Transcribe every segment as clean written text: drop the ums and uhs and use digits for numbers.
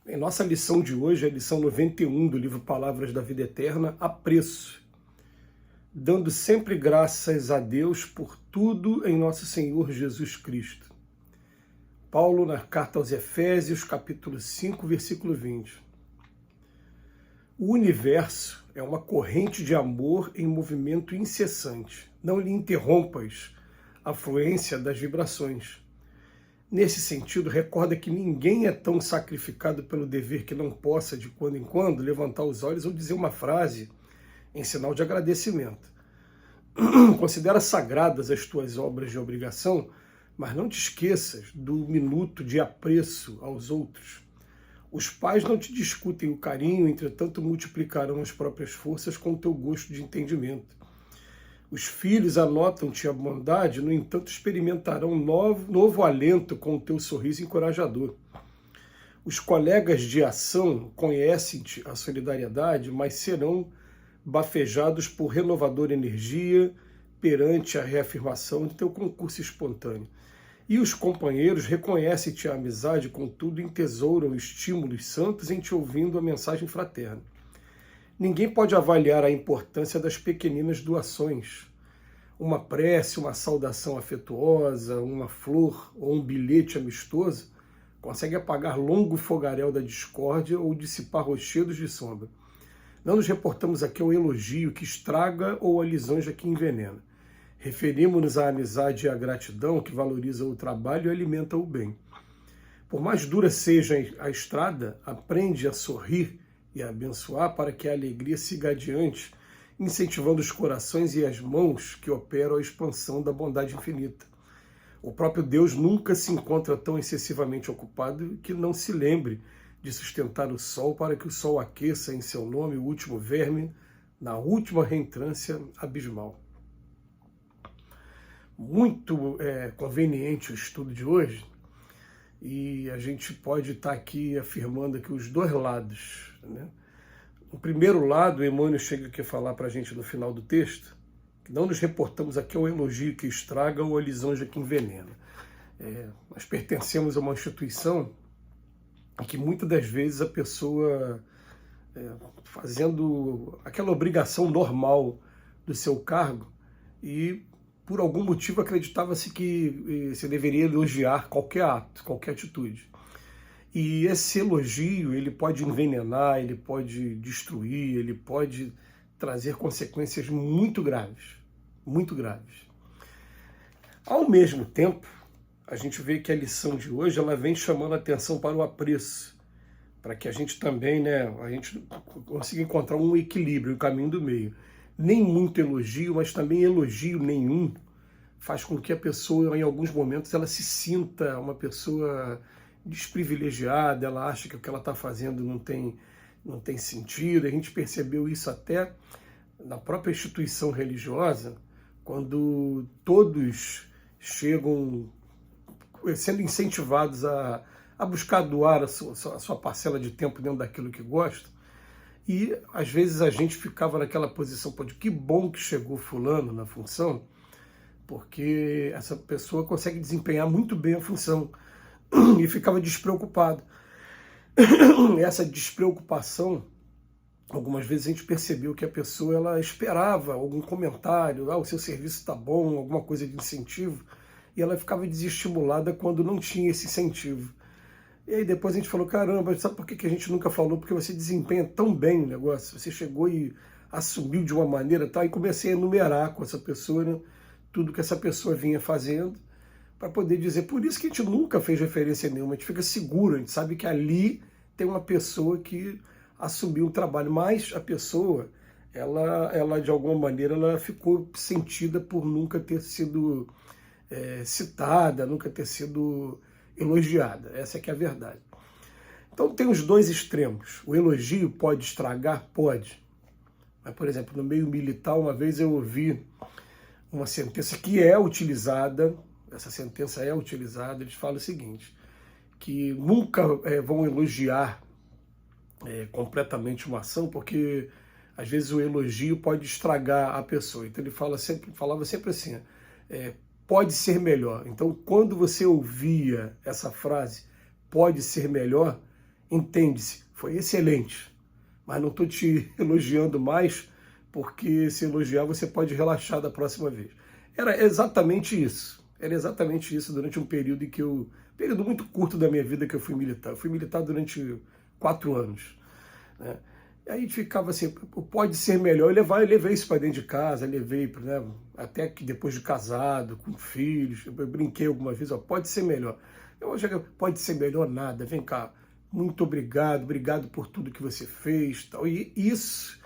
Em nossa lição de hoje, a lição 91 do livro Palavras da Vida Eterna, Apreço, dando sempre graças a Deus por tudo em nosso Senhor Jesus Cristo. Paulo, na carta aos Efésios, capítulo 5, versículo 20. O universo é uma corrente de amor em movimento incessante. Não lhe interrompas a fluência das vibrações. Nesse sentido, recorda que ninguém é tão sacrificado pelo dever que não possa, de quando em quando, levantar os olhos ou dizer uma frase em sinal de agradecimento. Considera sagradas as tuas obras de obrigação, mas não te esqueças do minuto de apreço aos outros. Os pais não te discutem o carinho, entretanto multiplicarão as próprias forças com o teu gosto de entendimento. Os filhos anotam-te a bondade, no entanto experimentarão novo alento com o teu sorriso encorajador. Os colegas de ação conhecem-te a solidariedade, mas serão bafejados por renovadora energia perante a reafirmação de teu concurso espontâneo. E os companheiros reconhecem-te a amizade, contudo entesouram estímulos santos em te ouvindo a mensagem fraterna. Ninguém pode avaliar a importância das pequeninas doações. Uma prece, uma saudação afetuosa, uma flor ou um bilhete amistoso consegue apagar longo fogaréu da discórdia ou dissipar rochedos de sombra. Não nos reportamos aqui ao elogio que estraga ou à lisonja que envenena. Referimos-nos à amizade e à gratidão que valoriza o trabalho e alimenta o bem. Por mais dura seja a estrada, aprende a sorrir e a abençoar para que a alegria siga adiante, incentivando os corações e as mãos que operam a expansão da bondade infinita. O próprio Deus nunca se encontra tão excessivamente ocupado que não se lembre de sustentar o sol para que o sol aqueça em seu nome o último verme na última reentrância abismal. Muito conveniente o estudo de hoje, e a gente pode estar aqui afirmando que os dois lados, né? O primeiro lado, Emmanuel chega aqui a falar para a gente no final do texto, que não nos reportamos aqui ao elogio que estraga ou à lisonja que envenena. Nós pertencemos a uma instituição em que muitas das vezes a pessoa, fazendo aquela obrigação normal do seu cargo, e por algum motivo acreditava-se que se deveria elogiar qualquer ato, qualquer atitude. E esse elogio, ele pode envenenar, ele pode destruir, ele pode trazer consequências muito graves, muito graves. Ao mesmo tempo, a gente vê que a lição de hoje, ela vem chamando a atenção para o apreço, para que a gente também, a gente consiga encontrar um equilíbrio, um caminho do meio. Nem muito elogio, mas também elogio nenhum faz com que a pessoa, em alguns momentos, ela se sinta uma pessoa desprivilegiada, ela acha que o que ela está fazendo não tem sentido. A gente percebeu isso até na própria instituição religiosa, quando todos chegam sendo incentivados a buscar doar a sua parcela de tempo dentro daquilo que gostam, e às vezes a gente ficava naquela posição, pô, de que bom que chegou fulano na função, porque essa pessoa consegue desempenhar muito bem a função, e ficava despreocupado. Essa despreocupação, algumas vezes a gente percebeu que a pessoa ela esperava algum comentário, o seu serviço está bom, alguma coisa de incentivo, e ela ficava desestimulada quando não tinha esse incentivo. E aí depois a gente falou, caramba, sabe por que a gente nunca falou? Porque você desempenha tão bem o negócio, você chegou e assumiu de uma maneira, e comecei a enumerar com essa pessoa, né, tudo que essa pessoa vinha fazendo, para poder dizer, por isso que a gente nunca fez referência nenhuma, a gente fica seguro, a gente sabe que ali tem uma pessoa que assumiu um trabalho, mas a pessoa, ela de alguma maneira, ela ficou sentida por nunca ter sido citada, nunca ter sido elogiada, essa é que é a verdade. Então tem os dois extremos, o elogio pode estragar? Pode. Mas, por exemplo, no meio militar, uma vez eu ouvi uma sentença que é utilizada, essa sentença é utilizada, eles falam o seguinte, que nunca vão elogiar completamente uma ação, porque às vezes o elogio pode estragar a pessoa. Então ele falava sempre assim, pode ser melhor. Então quando você ouvia essa frase, pode ser melhor, entende-se, foi excelente, mas não estou te elogiando mais, porque se elogiar você pode relaxar da próxima vez. Era exatamente isso. Era exatamente isso durante um período em que período muito curto da minha vida que eu fui militar. Eu fui militar durante 4 anos, né? E aí a gente ficava assim, pode ser melhor. Eu levei isso para dentro de casa, levei, né, até que depois de casado, com filhos, eu brinquei algumas vezes, ó, pode ser melhor. Eu acho que pode ser melhor nada, vem cá, muito obrigado, obrigado por tudo que você fez. Tal. E isso,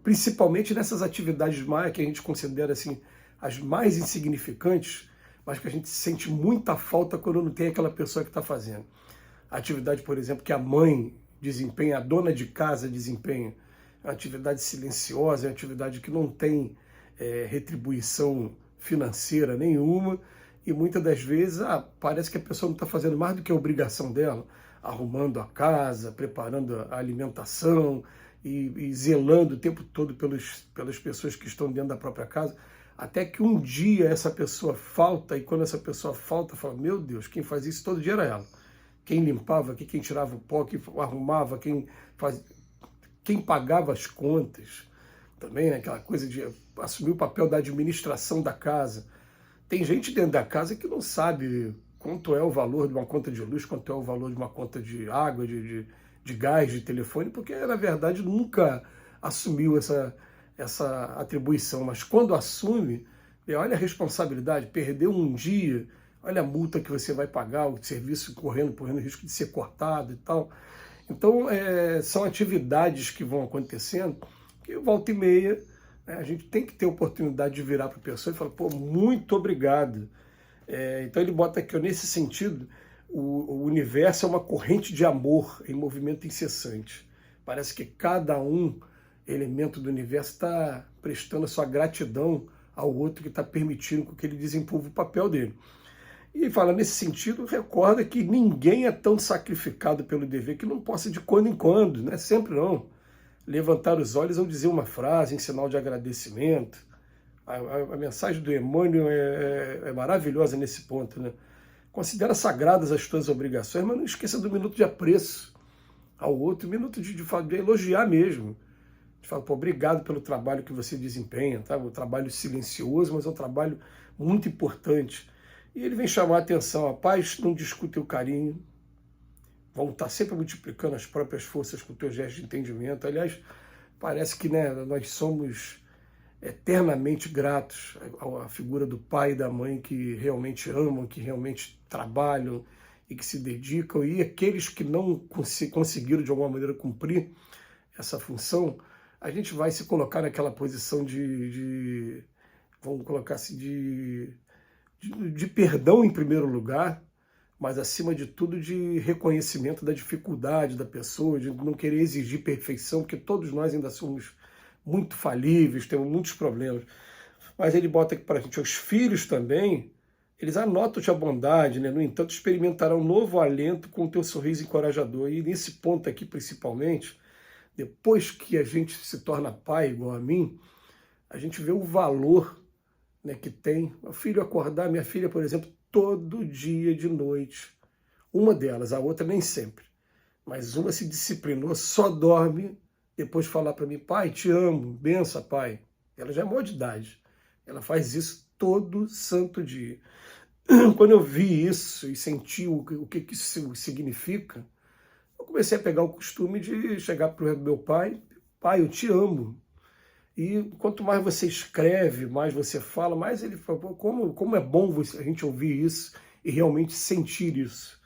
principalmente nessas atividades mais que a gente considera assim, as mais insignificantes, mas que a gente sente muita falta quando não tem aquela pessoa que está fazendo. A atividade, por exemplo, que a mãe desempenha, a dona de casa desempenha, é uma atividade silenciosa, é uma atividade que não tem retribuição financeira nenhuma, e muitas das vezes parece que a pessoa não está fazendo mais do que a obrigação dela, arrumando a casa, preparando a alimentação e zelando o tempo todo pelas pessoas que estão dentro da própria casa, até que um dia essa pessoa falta, e quando essa pessoa falta, fala, meu Deus, quem faz isso todo dia era ela. Quem limpava aqui, quem tirava o pó, quem arrumava, quem pagava as contas. Também, né, aquela coisa de assumir o papel da administração da casa. Tem gente dentro da casa que não sabe quanto é o valor de uma conta de luz, quanto é o valor de uma conta de água, de gás, de telefone, porque, na verdade, nunca assumiu essa atribuição. Mas quando assume, olha a responsabilidade, perdeu um dia, olha a multa que você vai pagar, o serviço correndo risco de ser cortado e tal. Então, são atividades que vão acontecendo, que volta e meia, né, a gente tem que ter a oportunidade de virar para a pessoa e falar, pô, muito obrigado. Então ele bota aqui, nesse sentido, o universo é uma corrente de amor em movimento incessante. Parece que cada elemento do universo está prestando a sua gratidão ao outro que está permitindo que ele desenvolva o papel dele. E fala, nesse sentido, recorda que ninguém é tão sacrificado pelo dever que não possa de quando em quando, né? Sempre não, levantar os olhos ou dizer uma frase em sinal de agradecimento. A mensagem do Emmanuel é maravilhosa nesse ponto, né? Considera sagradas as tuas obrigações, mas não esqueça do minuto de apreço ao outro, minuto de elogiar mesmo. De falar, pô, obrigado pelo trabalho que você desempenha, tá? Um trabalho silencioso, mas é um trabalho muito importante. E ele vem chamar a atenção, a paz não discute o carinho, vão estar sempre multiplicando as próprias forças com o teu gesto de entendimento. Aliás, parece que, né, nós somos eternamente gratos à figura do pai e da mãe que realmente amam, que realmente trabalham e que se dedicam, e aqueles que não conseguiram de alguma maneira cumprir essa função, a gente vai se colocar naquela posição vamos colocar assim, de perdão em primeiro lugar, mas acima de tudo de reconhecimento da dificuldade da pessoa, de não querer exigir perfeição, porque todos nós ainda somos muito falíveis, temos muitos problemas. Mas ele bota aqui para a gente, os filhos também, eles anotam-te a bondade, né? No entanto, experimentarão um novo alento com o teu sorriso encorajador. E nesse ponto aqui, principalmente, depois que a gente se torna pai igual a mim, a gente vê o valor, né, que tem. O filho acordar, minha filha, por exemplo, todo dia de noite. Uma delas, a outra nem sempre. Mas uma se disciplinou, só dorme depois de falar para mim, pai, te amo, benção, pai. Ela já é maior de idade. Ela faz isso todo santo dia. Quando eu vi isso e senti o que isso significa, eu comecei a pegar o costume de chegar para o meu pai, pai, eu te amo. E quanto mais você escreve, mais você fala, mais ele fala, como é bom a gente ouvir isso e realmente sentir isso.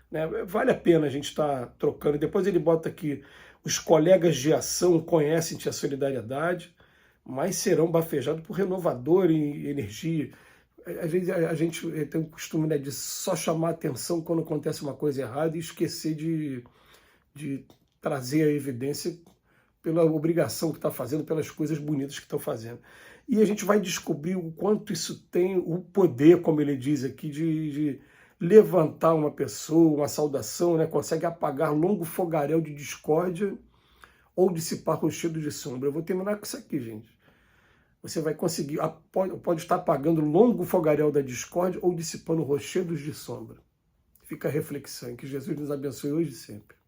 Né? Vale a pena a gente estar trocando. Depois ele bota aqui, os colegas de ação conhecem-te a solidariedade, mas serão bafejados por renovador e energia. Às vezes a gente tem o costume, né, de só chamar atenção quando acontece uma coisa errada e esquecer de trazer a evidência pela obrigação que está fazendo, pelas coisas bonitas que estão fazendo. E a gente vai descobrir o quanto isso tem o poder, como ele diz aqui, de levantar uma pessoa, uma saudação, né? Consegue apagar longo fogaréu de discórdia ou dissipar rochedo de sombra. Eu vou terminar com isso aqui, gente. Você vai conseguir, pode estar apagando longo fogaréu da discórdia ou dissipando rochedos de sombra. Fica a reflexão. Que Jesus nos abençoe hoje e sempre.